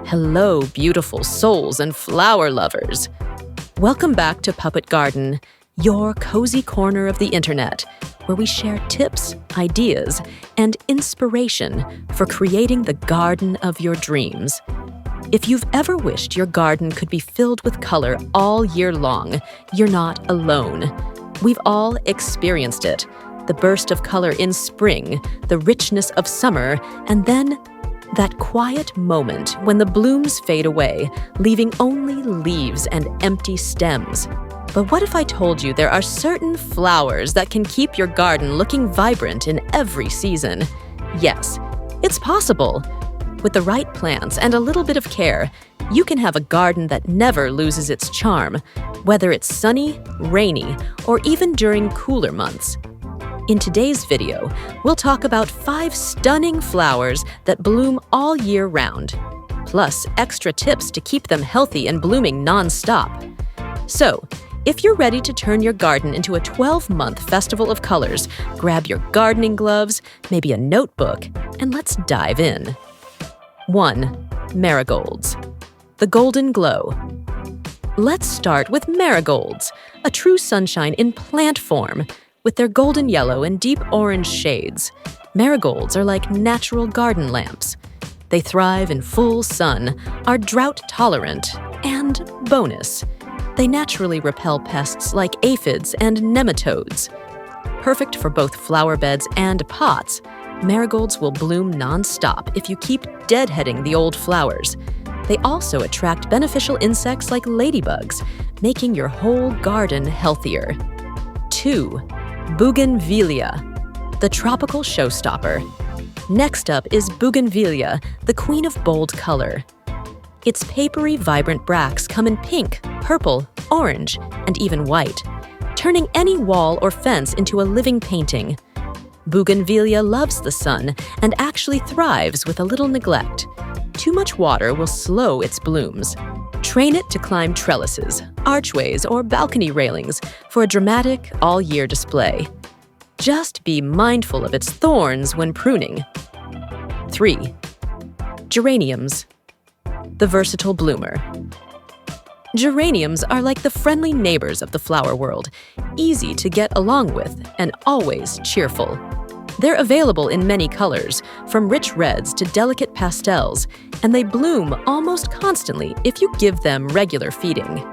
Hello, beautiful souls and flower lovers. Welcome back to Puppet Garden, your cozy corner of the internet, where we share tips, ideas, and inspiration for creating the garden of your dreams. If you've ever wished your garden could be filled with color all year long, you're not alone. We've all experienced it. The burst of color in spring, the richness of summer, and then that quiet moment when the blooms fade away, leaving only leaves and empty stems. But what if I told you there are certain flowers that can keep your garden looking vibrant in every season? Yes, it's possible. With the right plants and a little bit of care, you can have a garden that never loses its charm, whether it's sunny, rainy, or even during cooler months. In today's video, we'll talk about 5 stunning flowers that bloom all year round, plus extra tips to keep them healthy and blooming non-stop. So, if you're ready to turn your garden into a 12-month festival of colors, grab your gardening gloves, maybe a notebook, and let's dive in. 1. Marigolds. The golden glow. Let's start with marigolds, a true sunshine in plant form. With their golden yellow and deep orange shades, marigolds are like natural garden lamps. They thrive in full sun, are drought-tolerant, and bonus, they naturally repel pests like aphids and nematodes. Perfect for both flower beds and pots, marigolds will bloom non-stop if you keep deadheading the old flowers. They also attract beneficial insects like ladybugs, making your whole garden healthier. 2. Bougainvillea, the tropical showstopper. Next up is bougainvillea, the queen of bold color. Its papery, vibrant bracts come in pink, purple, orange, and even white, turning any wall or fence into a living painting. Bougainvillea loves the sun and actually thrives with a little neglect. Too much water will slow its blooms. Train it to climb trellises, archways, or balcony railings for a dramatic, all-year display. Just be mindful of its thorns when pruning. 3. Geraniums. The versatile bloomer. Geraniums are like the friendly neighbors of the flower world, easy to get along with and always cheerful. They're available in many colors, from rich reds to delicate pastels, and they bloom almost constantly if you give them regular feeding.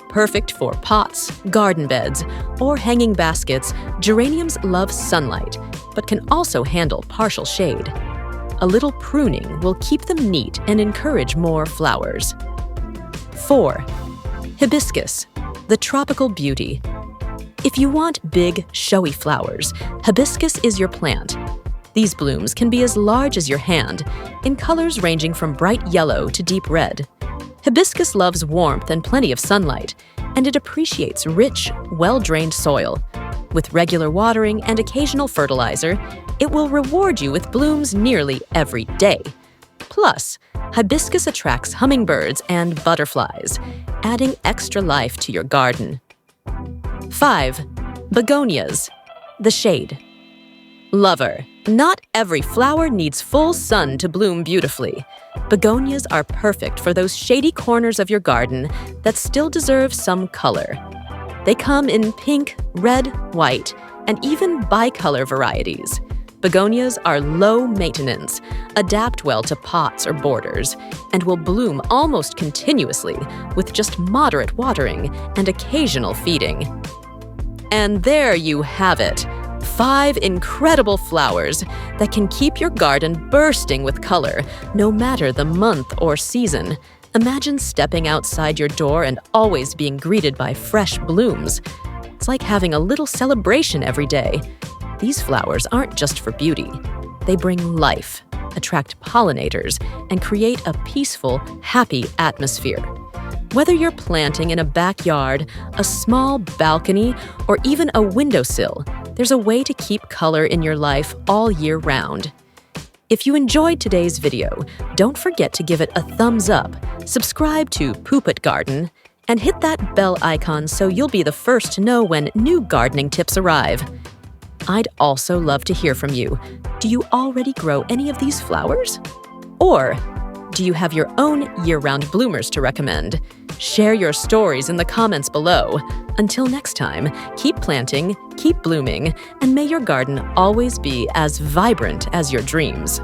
Perfect for pots, garden beds, or hanging baskets, geraniums love sunlight, but can also handle partial shade. A little pruning will keep them neat and encourage more flowers. 4. Hibiscus, the tropical beauty. If you want big, showy flowers, hibiscus is your plant. These blooms can be as large as your hand, in colors ranging from bright yellow to deep red. Hibiscus loves warmth and plenty of sunlight, and it appreciates rich, well-drained soil. With regular watering and occasional fertilizer, it will reward you with blooms nearly every day. Plus, hibiscus attracts hummingbirds and butterflies, adding extra life to your garden. 5. Begonias, the shade. Lover, not every flower needs full sun to bloom beautifully. Begonias are perfect for those shady corners of your garden that still deserve some color. They come in pink, red, white, and even bicolor varieties. Begonias are low maintenance, adapt well to pots or borders, and will bloom almost continuously with just moderate watering and occasional feeding. And there you have it, 5 incredible flowers that can keep your garden bursting with color, no matter the month or season. Imagine stepping outside your door and always being greeted by fresh blooms. It's like having a little celebration every day. These flowers aren't just for beauty. They bring life, attract pollinators, and create a peaceful, happy atmosphere. Whether you're planting in a backyard, a small balcony, or even a windowsill, there's a way to keep color in your life all year round. If you enjoyed today's video, don't forget to give it a thumbs up, subscribe to Puppet Garden, and hit that bell icon so you'll be the first to know when new gardening tips arrive. I'd also love to hear from you. Do you already grow any of these flowers? Or Do you have your own year-round bloomers to recommend? Share your stories in the comments below. Until next time, keep planting, keep blooming, and may your garden always be as vibrant as your dreams.